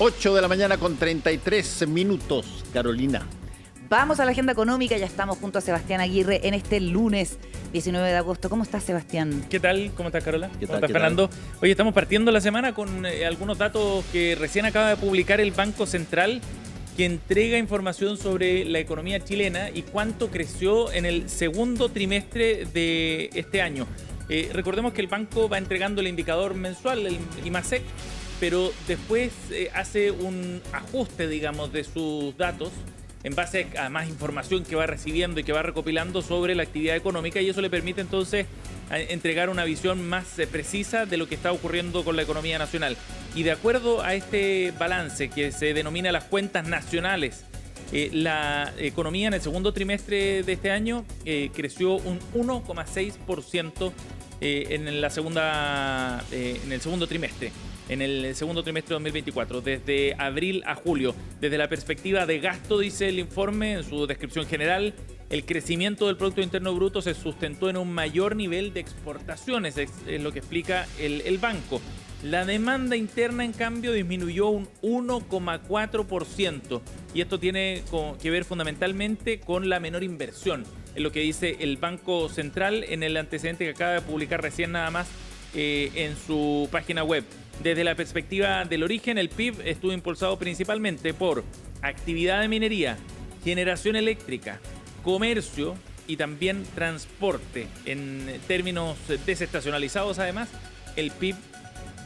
8 de la mañana con 33 minutos, Carolina. Vamos a la agenda económica, ya estamos junto a Sebastián Aguirre en este lunes 19 de agosto. ¿Cómo estás, Sebastián? ¿Qué tal? ¿Cómo estás, Carola? ¿Qué ¿Cómo tal, estás, Fernando? Hoy estamos partiendo la semana con algunos datos que recién acaba de publicar el Banco Central, que entrega información sobre la economía chilena y cuánto creció en el segundo trimestre de este año. Recordemos que el banco va entregando el indicador mensual, el IMASEC, pero después hace un ajuste, digamos, de sus datos en base a más información que va recibiendo y que va recopilando sobre la actividad económica, y eso le permite entonces entregar una visión más precisa de lo que está ocurriendo con la economía nacional. Y de acuerdo a este balance que se denomina las cuentas nacionales, la economía en el segundo trimestre de este año creció un 1,6% en el segundo trimestre. En el segundo trimestre de 2024, desde abril a julio. Desde la perspectiva de gasto, dice el informe en su descripción general, el crecimiento del Producto Interno Bruto se sustentó en un mayor nivel de exportaciones, es lo que explica el banco. La demanda interna, en cambio, disminuyó un 1,4%, y esto tiene que ver fundamentalmente con la menor inversión, es lo que dice el Banco Central en el antecedente que acaba de publicar recién nada más en su página web. Desde la perspectiva del origen, el PIB estuvo impulsado principalmente por actividad de minería, generación eléctrica, comercio y también transporte. En términos desestacionalizados, además, el PIB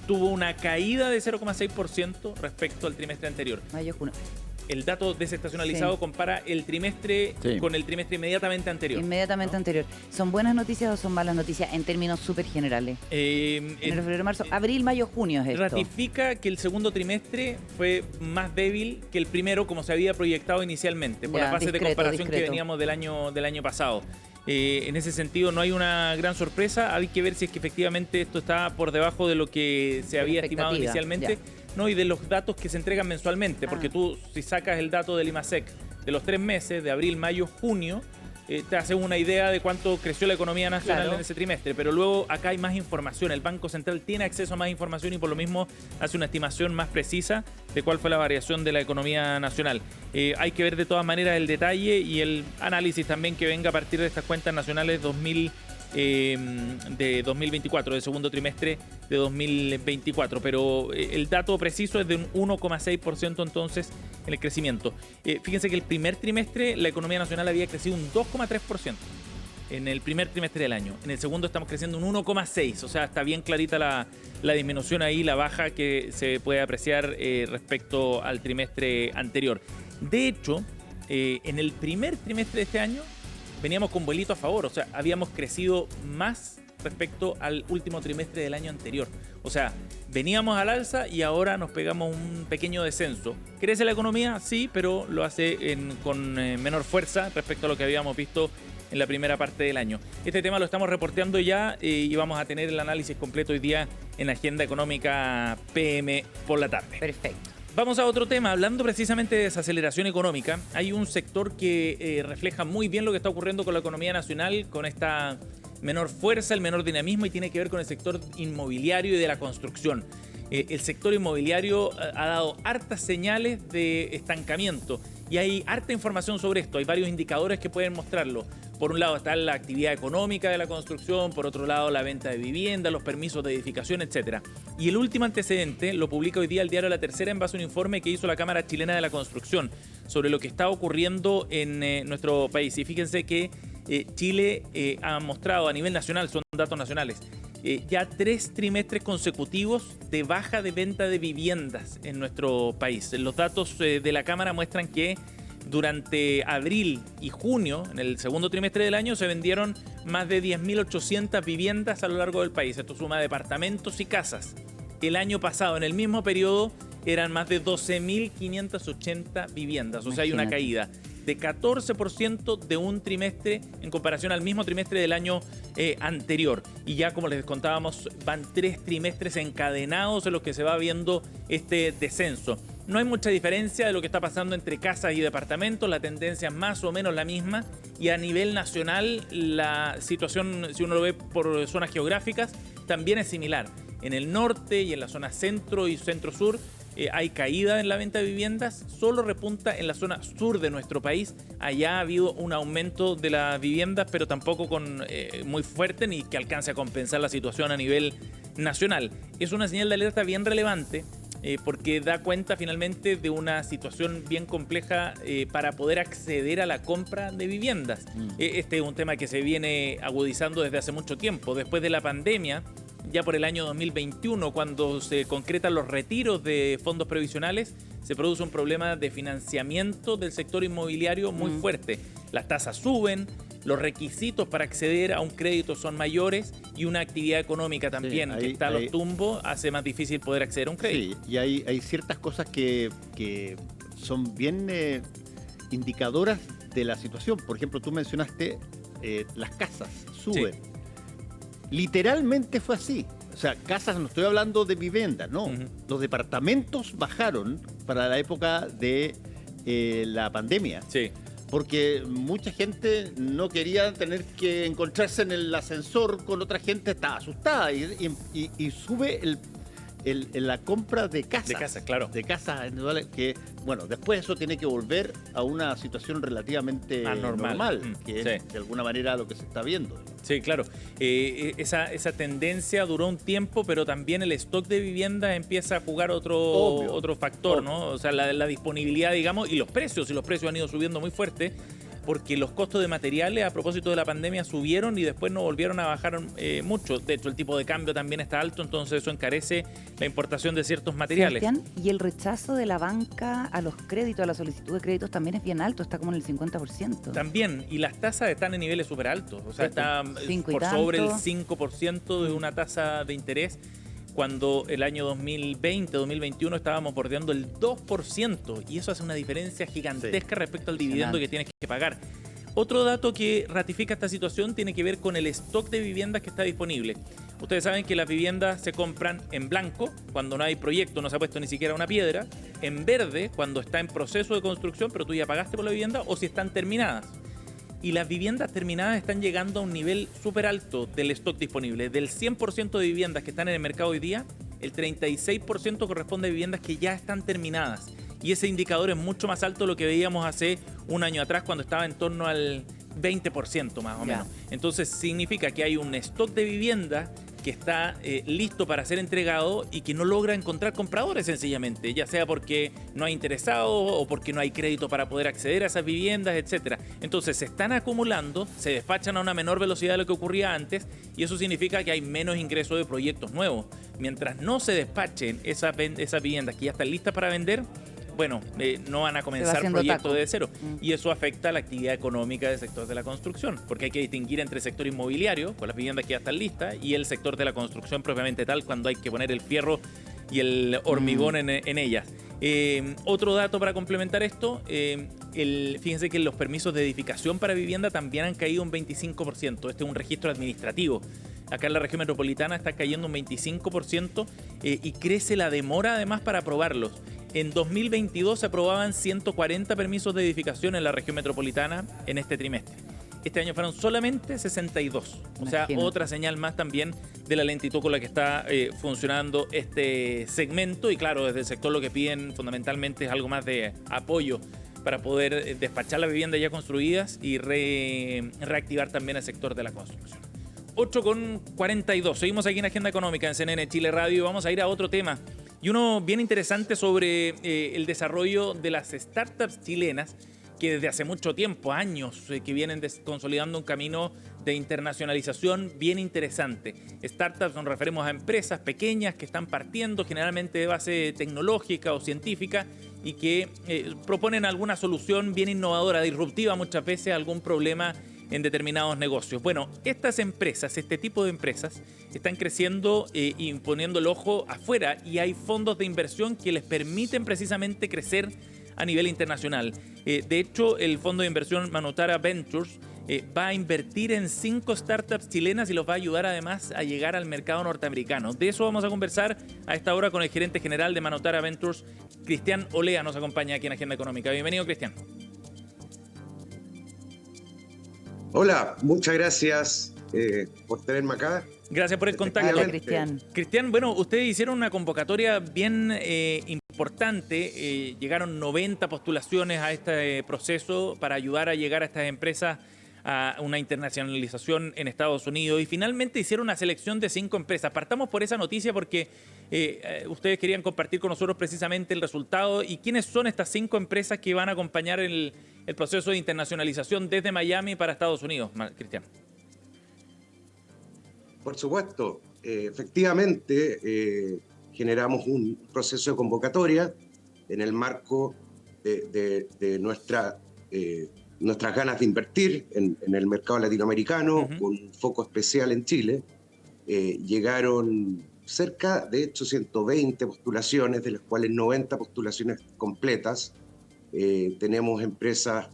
tuvo una caída de 0,6% respecto al trimestre anterior. Mayo-junio. El dato desestacionalizado compara el trimestre con el trimestre inmediatamente anterior. Inmediatamente anterior. ¿Son buenas noticias o son malas noticias en términos súper generales? Enero, febrero, marzo, abril, mayo, junio es esto. Ratifica que el segundo trimestre fue más débil que el primero, como se había proyectado inicialmente, por las bases de comparación que veníamos del año pasado. En ese sentido no hay una gran sorpresa. Hay que ver si es que efectivamente esto está por debajo de lo que se había estimado inicialmente. No, y de los datos que se entregan mensualmente, porque tú, si sacas el dato del IMASEC de los 3 meses, de abril, mayo, junio, te hace una idea de cuánto creció la economía nacional en ese trimestre. Pero luego acá hay más información. El Banco Central tiene acceso a más información y por lo mismo hace una estimación más precisa de cuál fue la variación de la economía nacional. Hay que ver de todas maneras el detalle y el análisis también que venga a partir de estas cuentas nacionales de 2024, del segundo trimestre de 2024, pero el dato preciso es de un 1,6% entonces en el crecimiento. Fíjense que el primer trimestre la economía nacional había crecido un 2,3% en el primer trimestre del año. En el segundo estamos creciendo un 1,6%, o sea, está bien clarita la disminución ahí, la baja que se puede apreciar respecto al trimestre anterior. De hecho, en el primer trimestre de este año veníamos con vuelito a favor, o sea, habíamos crecido más respecto al último trimestre del año anterior. O sea, veníamos al alza y ahora nos pegamos un pequeño descenso. ¿Crece la economía? Sí, pero lo hace con menor fuerza respecto a lo que habíamos visto en la primera parte del año. Este tema lo estamos reporteando ya y vamos a tener el análisis completo hoy día en Agenda Económica PM por la tarde. Perfecto. Vamos a otro tema, hablando precisamente de desaceleración económica. Hay un sector que refleja muy bien lo que está ocurriendo con la economía nacional, con esta menor fuerza, el menor dinamismo, y tiene que ver con el sector inmobiliario y de la construcción. El sector inmobiliario ha dado hartas señales de estancamiento y hay harta información sobre esto. Hay varios indicadores que pueden mostrarlo. Por un lado está la actividad económica de la construcción, por otro lado la venta de vivienda, los permisos de edificación, etc. Y el último antecedente lo publica hoy día el diario La Tercera en base a un informe que hizo la Cámara Chilena de la Construcción sobre lo que está ocurriendo en nuestro país. Y fíjense que Chile ha mostrado a nivel nacional, son datos nacionales, ya 3 trimestres consecutivos de baja de venta de viviendas en nuestro país. Los datos de la Cámara muestran que durante abril y junio, en el segundo trimestre del año, se vendieron más de 10.800 viviendas a lo largo del país. Esto suma departamentos y casas. El año pasado, en el mismo periodo, eran más de 12.580 viviendas. O sea, hay una caída de 14% de un trimestre en comparación al mismo trimestre del año anterior. Y ya, como les contábamos, van 3 trimestres encadenados en los que se va viendo este descenso. No hay mucha diferencia de lo que está pasando entre casas y departamentos, la tendencia es más o menos la misma, y a nivel nacional la situación, si uno lo ve por zonas geográficas, también es similar. En el norte y en la zona centro y centro-sur hay caída en la venta de viviendas, solo repunta en la zona sur de nuestro país. Allá ha habido un aumento de las viviendas, pero tampoco muy fuerte ni que alcance a compensar la situación a nivel nacional. Es una señal de alerta bien relevante porque da cuenta finalmente de una situación bien compleja para poder acceder a la compra de viviendas. Este es un tema que se viene agudizando desde hace mucho tiempo. Después de la pandemia, ya por el año 2021, cuando se concretan los retiros de fondos previsionales, se produce un problema de financiamiento del sector inmobiliario muy fuerte. Las tasas suben, los requisitos para acceder a un crédito son mayores y una actividad económica también que está a los tumbos hace más difícil poder acceder a un crédito. Sí, y hay ciertas cosas que son bien indicadoras de la situación. Por ejemplo, tú mencionaste las casas suben. Sí. Literalmente fue así. O sea, casas, no estoy hablando de viviendas, no. Los departamentos bajaron para la época de la pandemia. Sí. Porque mucha gente no quería tener que encontrarse en el ascensor con otra gente, estaba asustada y sube la compra de casas. De casas, claro. De casas, que, bueno, después eso tiene que volver a una situación relativamente normal, que es de alguna manera lo que se está viendo. Sí, claro. Esa tendencia duró un tiempo, pero también el stock de viviendas empieza a jugar otro factor, ¿no? O sea, la disponibilidad, digamos, y los precios han ido subiendo muy fuerte, porque los costos de materiales a propósito de la pandemia subieron y después no volvieron a bajar mucho. De hecho, el tipo de cambio también está alto, entonces eso encarece la importación de ciertos materiales. Sebastián, y el rechazo de la banca a los créditos, a la solicitud de créditos también es bien alto, está como en el 50%. También, y las tasas están en niveles súper altos, o sea, está por sobre el 5% de una tasa de interés, cuando el año 2020, 2021 estábamos bordeando el 2%, y eso hace una diferencia gigantesca respecto al dividendo que tienes que pagar. Otro dato que ratifica esta situación tiene que ver con el stock de viviendas que está disponible. Ustedes saben que las viviendas se compran en blanco, cuando no hay proyecto, no se ha puesto ni siquiera una piedra, en verde, cuando está en proceso de construcción, pero tú ya pagaste por la vivienda, o si están terminadas. Y las viviendas terminadas están llegando a un nivel súper alto del stock disponible. Del 100% de viviendas que están en el mercado hoy día, el 36% corresponde a viviendas que ya están terminadas. Y ese indicador es mucho más alto de lo que veíamos hace un año atrás, cuando estaba en torno al 20% más o menos. Entonces significa que hay un stock de vivienda que está listo para ser entregado y que no logra encontrar compradores sencillamente, ya sea porque no hay interesados o porque no hay crédito para poder acceder a esas viviendas, etcétera. Entonces se están acumulando, se despachan a una menor velocidad de lo que ocurría antes, y eso significa que hay menos ingreso de proyectos nuevos. Mientras no se despachen esas viviendas que ya están listas para vender, bueno, no van a comenzar proyectos de cero. Y eso afecta a la actividad económica del sector de la construcción, porque hay que distinguir entre el sector inmobiliario, con las viviendas que ya están listas, y el sector de la construcción propiamente tal, cuando hay que poner el fierro y el hormigón en ellas. Otro dato para complementar esto, fíjense que los permisos de edificación para vivienda también han caído un 25%. Este es un registro administrativo. Acá en la región metropolitana está cayendo un 25% y crece la demora además para aprobarlos. En 2022 se aprobaban 140 permisos de edificación en la región metropolitana en este trimestre. Este año fueron solamente 62. O sea, otra señal más también de la lentitud con la que está funcionando este segmento. Y claro, desde el sector lo que piden fundamentalmente es algo más de apoyo para poder despachar las viviendas ya construidas y reactivar también el sector de la construcción. 8:42. Seguimos aquí en Agenda Económica en CNN Chile Radio y vamos a ir a otro tema. Y uno bien interesante sobre el desarrollo de las startups chilenas, que desde hace mucho tiempo, años, que vienen consolidando un camino de internacionalización bien interesante. Startups nos referimos a empresas pequeñas que están partiendo generalmente de base tecnológica o científica y que proponen alguna solución bien innovadora, disruptiva muchas veces a algún problema en determinados negocios. Bueno, estas empresas, este tipo de empresas, están creciendo y poniendo el ojo afuera, y hay fondos de inversión que les permiten precisamente crecer a nivel internacional. De hecho, el fondo de inversión Manutara Ventures va a invertir en 5 startups chilenas y los va a ayudar además a llegar al mercado norteamericano. De eso vamos a conversar a esta hora con el gerente general de Manutara Ventures, Cristian Olea, nos acompaña aquí en Agenda Económica. Bienvenido, Cristian. Hola, muchas gracias por tenerme acá. Gracias por el contacto. Hola, Cristian. Cristian, bueno, ustedes hicieron una convocatoria bien importante. Llegaron 90 postulaciones a este proceso para ayudar a llegar a estas empresas a una internacionalización en Estados Unidos, y finalmente hicieron una selección de 5 empresas. Partamos por esa noticia porque ustedes querían compartir con nosotros precisamente el resultado y quiénes son estas 5 empresas que van a acompañar el proceso de internacionalización desde Miami para Estados Unidos, Cristian. Por supuesto, efectivamente generamos un proceso de convocatoria en el marco de nuestras ganas de invertir en el mercado latinoamericano, con un foco especial en Chile. Llegaron cerca de hecho 120 postulaciones, de las cuales 90 postulaciones completas. Tenemos empresas,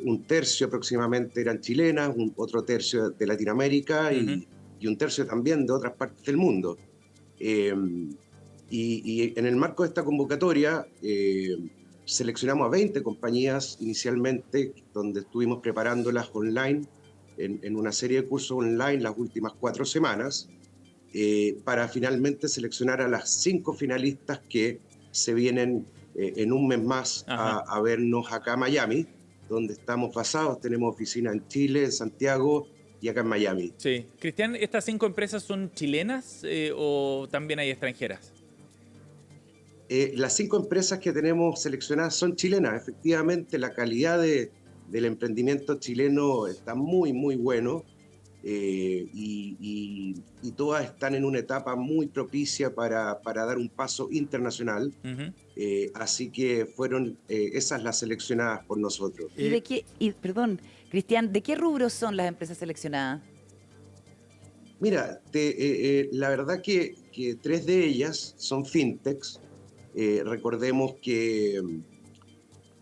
un tercio aproximadamente eran chilenas, otro tercio de Latinoamérica y un tercio también de otras partes del mundo. Y en el marco de esta convocatoria seleccionamos a 20 compañías inicialmente, donde estuvimos preparándolas online en una serie de cursos online las últimas 4 semanas, para finalmente seleccionar a las 5 finalistas que se vienen en un mes más a vernos acá a Miami, donde estamos basados. Tenemos oficina en Chile, en Santiago y acá en Miami. Sí. Cristian, ¿estas 5 empresas son chilenas o también hay extranjeras? Las 5 empresas que tenemos seleccionadas son chilenas. Efectivamente, la calidad del emprendimiento chileno está muy, muy bueno, y todas están en una etapa muy propicia para dar un paso internacional. Así que fueron esas las seleccionadas por nosotros. Perdón, Cristian, ¿de qué rubros son las empresas seleccionadas? Mira, la verdad que 3 de ellas son fintechs. Recordemos que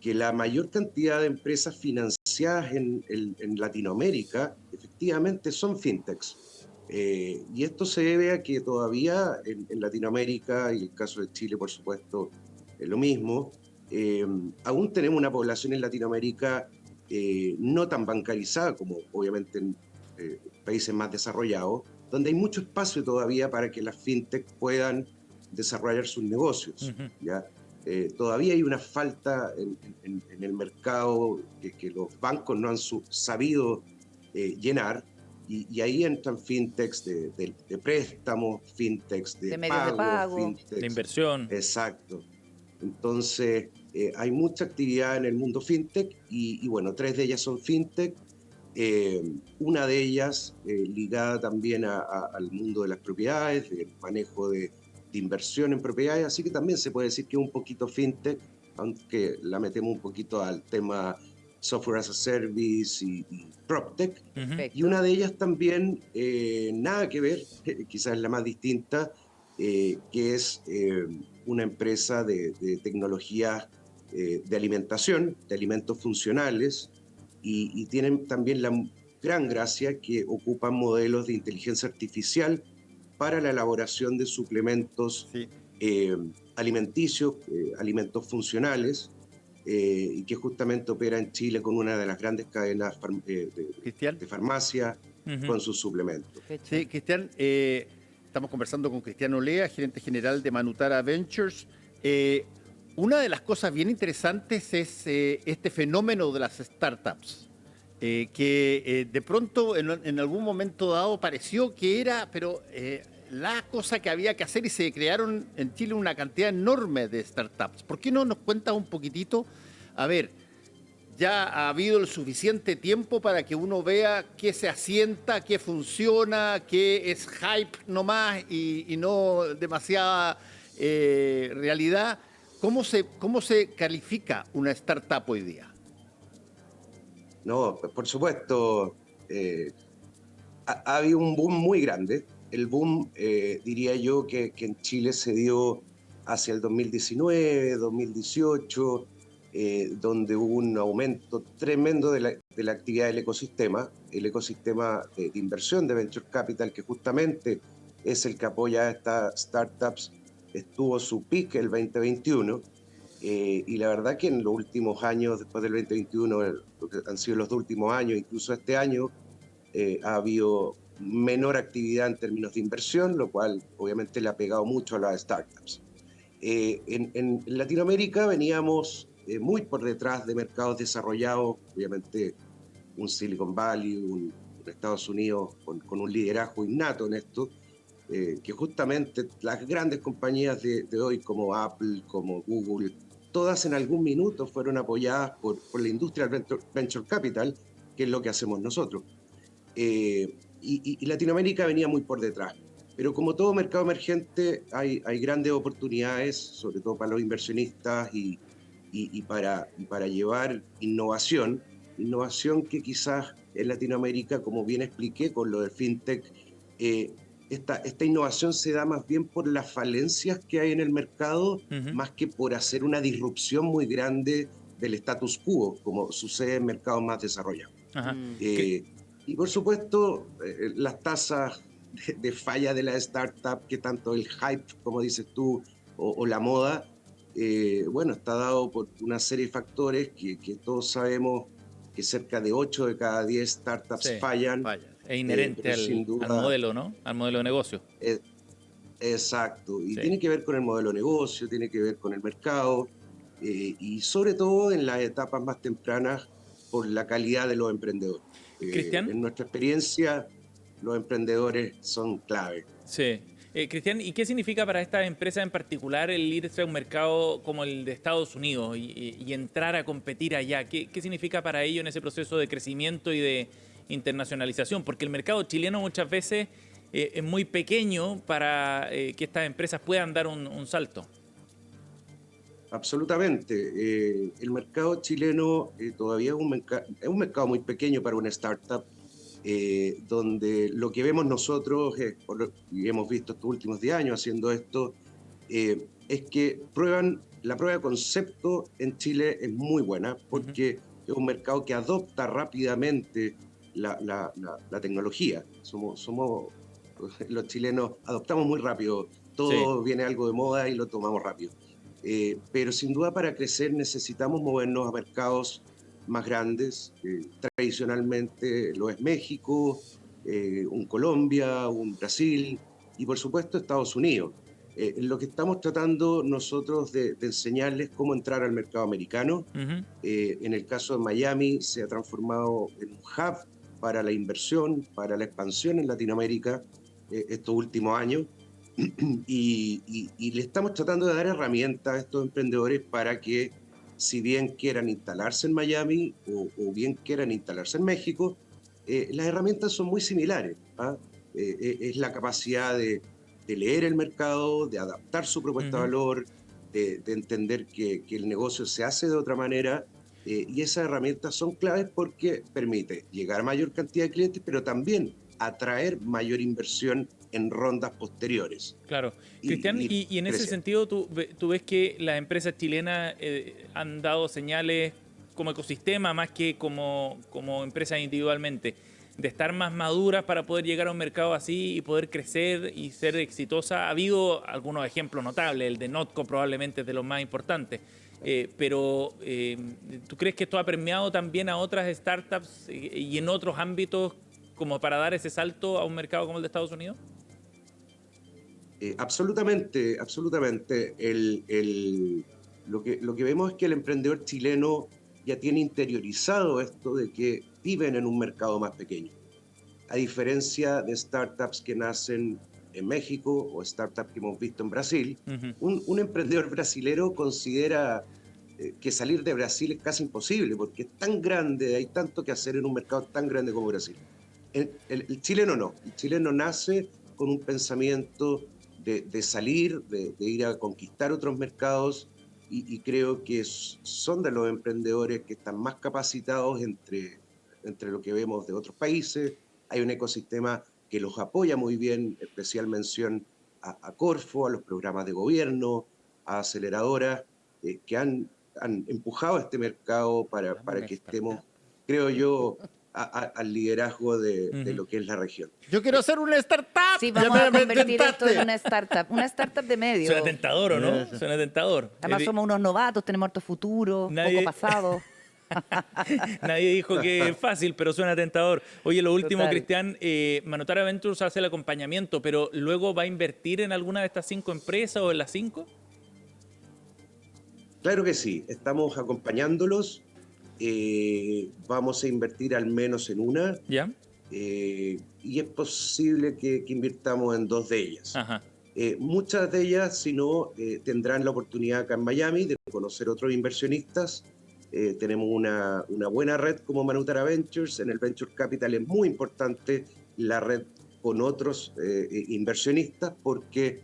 la mayor cantidad de empresas financiadas en Latinoamérica efectivamente son fintechs. Y esto se debe a que todavía en Latinoamérica, y el caso de Chile por supuesto es lo mismo, aún tenemos una población en Latinoamérica no tan bancarizada como obviamente en países más desarrollados, donde hay mucho espacio todavía para que las fintech puedan desarrollar sus negocios. ¿Ya? Todavía hay una falta en el mercado que los bancos no han sabido llenar, y ahí entran fintechs de préstamos, fintechs de medios de pago, fintechs de inversión. Exacto. Entonces, hay mucha actividad en el mundo fintech y bueno, 3 de ellas son fintech. Una de ellas ligada también al mundo de las propiedades, del manejo de inversión en propiedades, así que también se puede decir que es un poquito fintech, aunque la metemos un poquito al tema software as a service y PropTech. Y una de ellas también, nada que ver, quizás la más distinta, que es una empresa de tecnología de alimentación, de alimentos funcionales, y tienen también la gran gracia que ocupan modelos de inteligencia artificial para la elaboración de suplementos alimenticios, alimentos funcionales, y que justamente opera en Chile con una de las grandes cadenas de farmacia con sus suplementos. Sí, Cristian, estamos conversando con Cristian Olea, gerente general de Manutara Ventures. Una de las cosas bien interesantes es este fenómeno de las startups. Que de pronto en algún momento dado pareció que era, pero la cosa que había que hacer, y se crearon en Chile una cantidad enorme de startups. ¿Por qué no nos cuentas un poquitito? A ver, ya ha habido el suficiente tiempo para que uno vea qué se asienta, qué funciona, qué es hype nomás y no demasiada realidad. ¿Cómo se califica una startup hoy día? No, por supuesto, ha habido un boom muy grande. El boom, diría yo, que en Chile se dio hacia el 2019, 2018, donde hubo un aumento tremendo de la actividad del ecosistema. El ecosistema de inversión de Venture Capital, que justamente es el que apoya a estas startups, estuvo su pico el 2021. Y la verdad que en los últimos años, después del 2021, lo que han sido los 2 últimos años, incluso este año, ha habido menor actividad en términos de inversión, lo cual obviamente le ha pegado mucho a las startups. En Latinoamérica veníamos muy por detrás de mercados desarrollados, obviamente un Silicon Valley, un Estados Unidos con un liderazgo innato en esto, que justamente las grandes compañías de hoy como Apple, como Google, todas en algún minuto fueron apoyadas por la industria del venture capital, que es lo que hacemos nosotros. Y Latinoamérica venía muy por detrás. Pero como todo mercado emergente, hay grandes oportunidades, sobre todo para los inversionistas y para llevar innovación que quizás en Latinoamérica, como bien expliqué con lo del FinTech, esta innovación se da más bien por las falencias que hay en el mercado, más que por hacer una disrupción muy grande del status quo, como sucede en mercados más desarrollados. Y por supuesto, las tasas de falla de la startup, que tanto el hype, como dices tú, o la moda, bueno, está dado por una serie de factores que todos sabemos que cerca de 8 de cada 10 startups fallan. Es inherente al modelo, ¿no? Al modelo de negocio. Exacto. Y tiene que ver con el modelo de negocio, tiene que ver con el mercado, y sobre todo en las etapas más tempranas por la calidad de los emprendedores. Cristian. En nuestra experiencia, los emprendedores son clave. Sí. Cristian, ¿y qué significa para esta empresa en particular el irse a un mercado como el de Estados Unidos y entrar a competir allá? ¿Qué significa para ello en ese proceso de crecimiento y de internacionalización? Porque el mercado chileno muchas veces es muy pequeño para que estas empresas puedan dar un salto. Absolutamente. El mercado chileno todavía es un mercado muy pequeño para una startup, donde lo que vemos nosotros, y hemos visto estos últimos 10 años haciendo esto, es que la prueba de concepto en Chile es muy buena, porque es un mercado que adopta rápidamente la tecnología. Los chilenos adoptamos muy rápido, todo viene algo de moda y lo tomamos rápido. Pero sin duda para crecer necesitamos movernos a mercados más grandes. Tradicionalmente lo es México, un Colombia, un Brasil y por supuesto Estados Unidos. Lo que estamos tratando nosotros de enseñarles cómo entrar al mercado americano. En el caso de Miami se ha transformado en un hub para la inversión, para la expansión en Latinoamérica estos últimos años. Y le estamos tratando de dar herramientas a estos emprendedores para que, si bien quieran instalarse en Miami o bien quieran instalarse en México, las herramientas son muy similares. Es la capacidad de leer el mercado, de adaptar su propuesta de valor, de entender que el negocio se hace de otra manera, y esas herramientas son claves porque permite llegar a mayor cantidad de clientes, pero también atraer mayor inversión en rondas posteriores. Claro. Cristian, y en ese sentido, ¿tú ves que las empresas chilenas han dado señales como ecosistema más que como empresas individualmente, de estar más maduras para poder llegar a un mercado así y poder crecer y ser exitosa? Ha habido algunos ejemplos notables, el de Notco probablemente es de los más importantes, pero ¿tú crees que esto ha permeado también a otras startups y en otros ámbitos como para dar ese salto a un mercado como el de Estados Unidos? Absolutamente, absolutamente. Lo que vemos es que el emprendedor chileno ya tiene interiorizado esto de que viven en un mercado más pequeño. A diferencia de startups que nacen en México o startups que hemos visto en Brasil, un emprendedor brasilero considera que salir de Brasil es casi imposible porque es tan grande, hay tanto que hacer en un mercado tan grande como Brasil. El chileno no. El chileno nace con un pensamiento de salir, de ir a conquistar otros mercados, y creo que son de los emprendedores que están más capacitados entre lo que vemos de otros países. Hay un ecosistema que los apoya muy bien, especial mención a Corfo, a los programas de gobierno, a aceleradoras que han empujado a este mercado para que estemos, creo yo, al liderazgo de lo que es la región. Yo quiero hacer una startup. Sí, vamos a convertir esto en una startup de medio. Suena tentador, ¿o no? Suena tentador. Además somos unos novatos, tenemos harto futuro, poco pasado. Nadie dijo que es fácil, pero suena tentador. Oye, lo último, Cristian, Manotara Ventures hace el acompañamiento, pero luego va a invertir en alguna de estas 5 empresas o en las 5. Claro que sí, estamos acompañándolos. Vamos a invertir al menos en una. ¿Ya? Y es posible que invirtamos en 2 de ellas. Ajá. Muchas de ellas, si no, tendrán la oportunidad acá en Miami de conocer otros inversionistas. Tenemos una buena red como Manutara Ventures. En el Venture Capital es muy importante la red con otros inversionistas porque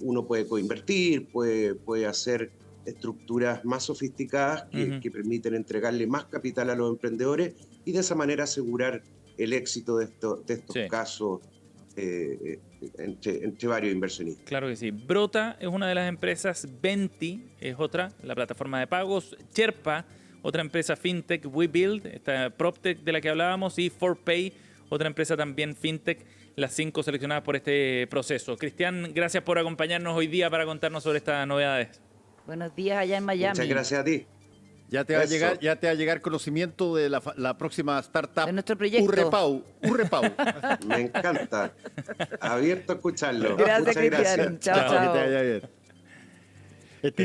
uno puede coinvertir, puede hacer estructuras más sofisticadas que permiten entregarle más capital a los emprendedores y de esa manera asegurar el éxito de estos casos entre varios inversionistas. Claro que sí. Brota es una de las empresas, Venti es otra, la plataforma de pagos, Sherpa, otra empresa fintech, WeBuild, esta PropTech de la que hablábamos, y ForPay, otra empresa también fintech, las 5 seleccionadas por este proceso. Cristian, gracias por acompañarnos hoy día para contarnos sobre estas novedades. Buenos días allá en Miami. Muchas gracias a ti. Ya te va a llegar conocimiento de la próxima startup. De nuestro proyecto. Urrepau. Me encanta. Abierto a escucharlo. Gracias, Muchas Cristian. gracias. Chao. Que te vaya bien. Es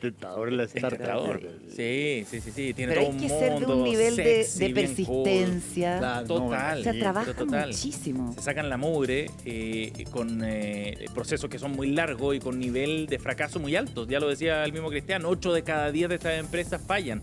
tentador la startup. Sí. Tiene Pero todo hay que un ser de mundo un nivel sexy, de bien persistencia. Claro, total. O sea, trabaja total. muchísimo. Se sacan la mugre con procesos que son muy largos y con nivel de fracaso muy alto. Ya lo decía el mismo Cristian, 8 de cada 10 de estas empresas fallan.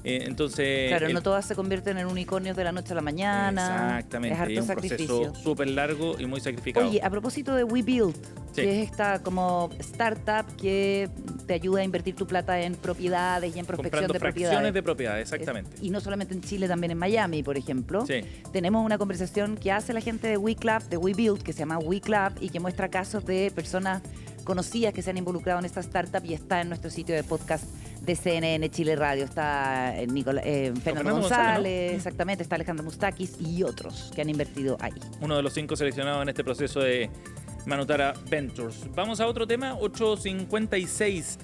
Entonces, Claro, no todas se convierten en unicornios de la noche a la mañana. Exactamente, Es harto es un sacrificio. proceso súper largo y muy sacrificado. Oye, a propósito de WeBuild, Sí. que es esta como startup que te ayuda a invertir tu plata en propiedades y en prospección Comprando de fracciones propiedades. de propiedades, exactamente. Y no solamente en Chile, también en Miami, por ejemplo. Sí. Tenemos una conversación que hace la gente de WeClub, de WeBuild, que se llama WeClub y que muestra casos de personas conocidas que se han involucrado en esta startup y está en nuestro sitio de podcast de CNN Chile Radio. Está Fernando González, ¿no? Exactamente, está Alejandro Mustakis y otros que han invertido ahí. Uno de los 5 seleccionados en este proceso de Manutara Ventures. Vamos a otro tema, 8:56.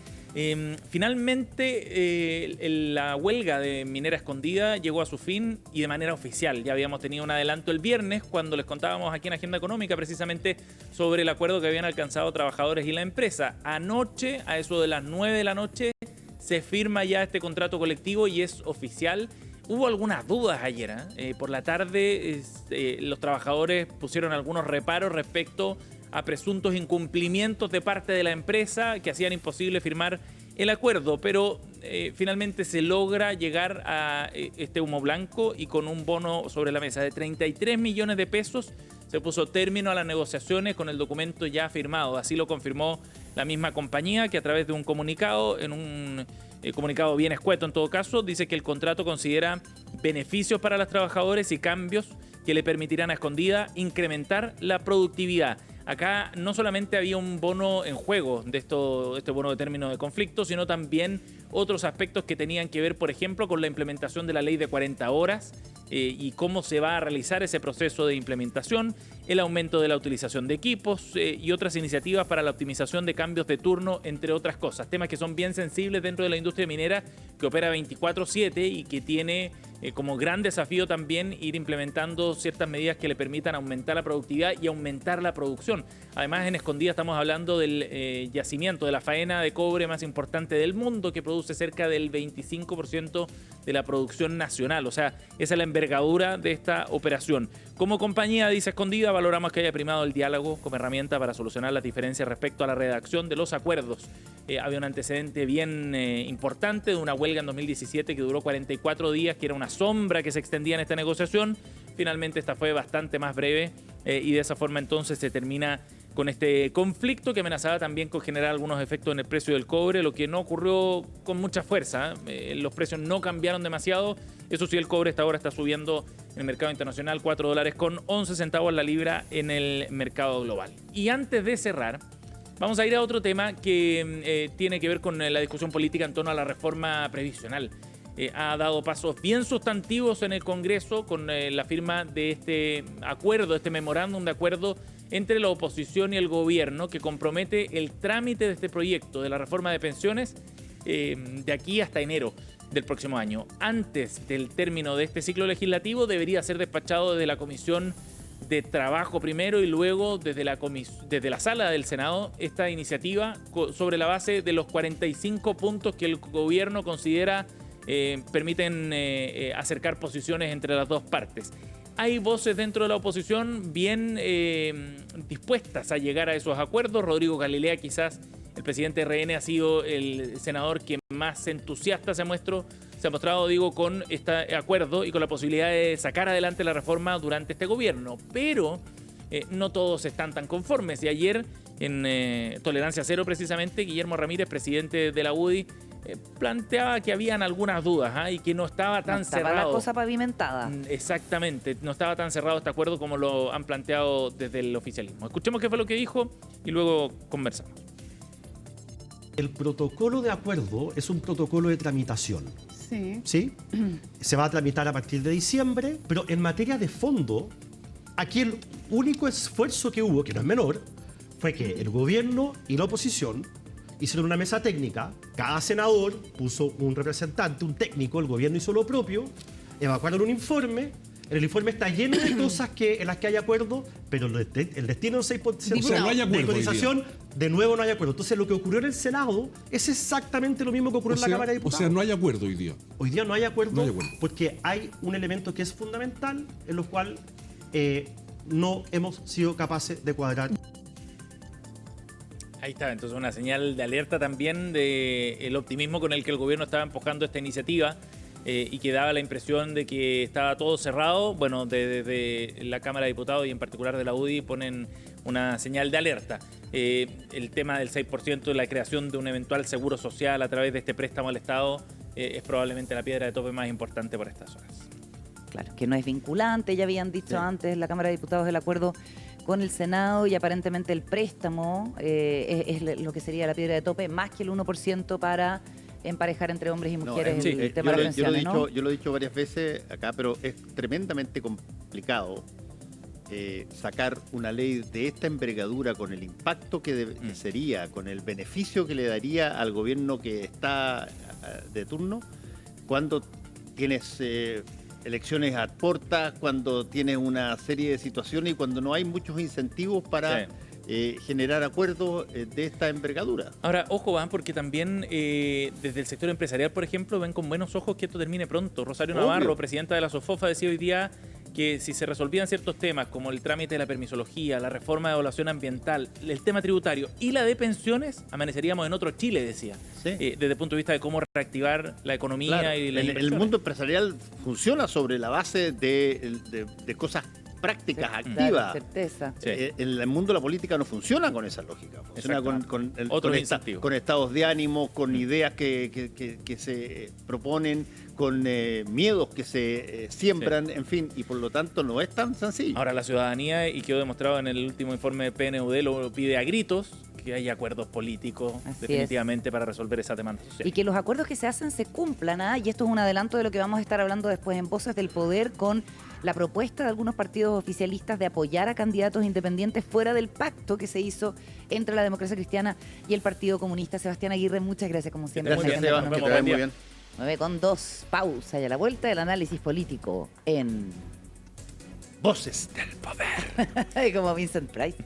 Finalmente la huelga de Minera Escondida llegó a su fin y de manera oficial. Ya habíamos tenido un adelanto el viernes cuando les contábamos aquí en Agenda Económica precisamente sobre el acuerdo que habían alcanzado trabajadores y la empresa. Anoche, a eso de las 9 de la noche, se firma ya este contrato colectivo y es oficial. Hubo algunas dudas ayer. Por la tarde los trabajadores pusieron algunos reparos respecto a presuntos incumplimientos de parte de la empresa que hacían imposible firmar el acuerdo, pero finalmente se logra llegar a este humo blanco y con un bono sobre la mesa de 33 millones de pesos se puso término a las negociaciones con el documento ya firmado. Así lo confirmó la misma compañía que a través de un comunicado, en un comunicado bien escueto en todo caso, dice que el contrato considera beneficios para los trabajadores y cambios que le permitirán a Escondida incrementar la productividad. Acá no solamente había un bono en juego de este bono de término de conflicto, sino también otros aspectos que tenían que ver, por ejemplo, con la implementación de la ley de 40 horas y cómo se va a realizar ese proceso de implementación, el aumento de la utilización de equipos y otras iniciativas para la optimización de cambios de turno, entre otras cosas. Temas que son bien sensibles dentro de la industria minera que opera 24/7 y que tiene como gran desafío también ir implementando ciertas medidas que le permitan aumentar la productividad y aumentar la producción. Además, en Escondida estamos hablando del yacimiento, de la faena de cobre más importante del mundo, que produce cerca del 25% de la producción nacional. O sea, esa es la envergadura de esta operación. Como compañía, dice Escondida, valoramos que haya primado el diálogo como herramienta para solucionar las diferencias respecto a la redacción de los acuerdos. Había un antecedente bien importante de una huelga en 2017 que duró 44 días, que era una sombra que se extendía en esta negociación. Finalmente esta fue bastante más breve y de esa forma entonces se termina con este conflicto que amenazaba también con generar algunos efectos en el precio del cobre, lo que no ocurrió con mucha fuerza. Los precios no cambiaron demasiado. Eso sí, el cobre hasta ahora está subiendo en el mercado internacional, $4.11 la libra en el mercado global. Y antes de cerrar, vamos a ir a otro tema que tiene que ver con la discusión política en torno a la reforma previsional. Ha dado pasos bien sustantivos en el Congreso con la firma de este acuerdo, este memorándum de acuerdo entre la oposición y el gobierno que compromete el trámite de este proyecto de la reforma de pensiones de aquí hasta enero del próximo año. Antes del término de este ciclo legislativo debería ser despachado desde la Comisión de trabajo primero y luego desde la sala del Senado esta iniciativa sobre la base de los 45 puntos que el gobierno considera permiten acercar posiciones entre las dos partes. Hay voces dentro de la oposición bien dispuestas a llegar a esos acuerdos. Rodrigo Galilea, quizás el presidente de RN, ha sido el senador que más entusiasta se ha mostrado, digo, con este acuerdo y con la posibilidad de sacar adelante la reforma durante este gobierno. Pero no todos están tan conformes. Y ayer, en Tolerancia Cero, precisamente, Guillermo Ramírez, presidente de la UDI, planteaba que habían algunas dudas y que no estaba tan cerrado. La cosa pavimentada. Exactamente, no estaba tan cerrado este acuerdo como lo han planteado desde el oficialismo. Escuchemos qué fue lo que dijo y luego conversamos. El protocolo de acuerdo es un protocolo de tramitación. ¿Sí? Se va a tramitar a partir de diciembre, pero en materia de fondo, aquí el único esfuerzo que hubo, que no es menor, fue que el gobierno y la oposición hicieron una mesa técnica, cada senador puso un representante, un técnico, el gobierno hizo lo propio, evacuaron un informe, en el informe está lleno de cosas en las que hay acuerdo, pero el destino del 6% de cotización, de nuevo no hay acuerdo. Entonces lo que ocurrió en el Senado es exactamente lo mismo que ocurrió en la Cámara de Diputados. O sea, no hay acuerdo hoy día. Hoy día no hay acuerdo, porque hay un elemento que es fundamental, en lo cual no hemos sido capaces de cuadrar. Ahí está, entonces una señal de alerta también del optimismo con el que el gobierno estaba empujando esta iniciativa y que daba la impresión de que estaba todo cerrado. Bueno, desde la Cámara de Diputados y en particular de la UDI ponen una señal de alerta. El tema del 6% y la creación de un eventual seguro social a través de este préstamo al Estado es probablemente la piedra de tope más importante por estas horas. Claro, que no es vinculante, ya habían dicho antes la Cámara de Diputados el acuerdo con el Senado y aparentemente el préstamo es lo que sería la piedra de tope, más que el 1% para emparejar entre hombres y mujeres el tema de las pensiones, ¿no? Yo lo he dicho varias veces acá, pero es tremendamente complicado sacar una ley de esta envergadura con el impacto que sería, con el beneficio que le daría al gobierno que está de turno, cuando tienes elecciones a puertas, cuando tienes una serie de situaciones y cuando no hay muchos incentivos para generar acuerdos de esta envergadura. Ahora, ojo, porque también desde el sector empresarial, por ejemplo, ven con buenos ojos que esto termine pronto. Rosario Navarro, presidenta de la SOFOFA, decía hoy día que si se resolvían ciertos temas como el trámite de la permisología, la reforma de evaluación ambiental, el tema tributario y la de pensiones, amaneceríamos en otro Chile, decía. Desde el punto de vista de cómo reactivar la economía y la inversión. El mundo empresarial funciona sobre la base de cosas prácticas, activas. Certeza. En el mundo de la política no funciona con esa lógica. Funciona con estados de ánimo, con ideas que se proponen, con miedos que se siembran, en fin, y por lo tanto no es tan sencillo. Ahora la ciudadanía, y quedó demostrado en el último informe de PNUD, lo pide a gritos, que haya acuerdos políticos definitivamente para resolver esa demanda social. Y que los acuerdos que se hacen se cumplan, y esto es un adelanto de lo que vamos a estar hablando después en Voces del Poder, con la propuesta de algunos partidos oficialistas de apoyar a candidatos independientes fuera del pacto que se hizo entre la Democracia Cristiana y el Partido Comunista. Sebastián Aguirre, muchas gracias como siempre. Gracias, Seba, que te vaya muy bien. 9:02, pausa y a la vuelta del análisis político en Voces del Poder. como Vincent Price.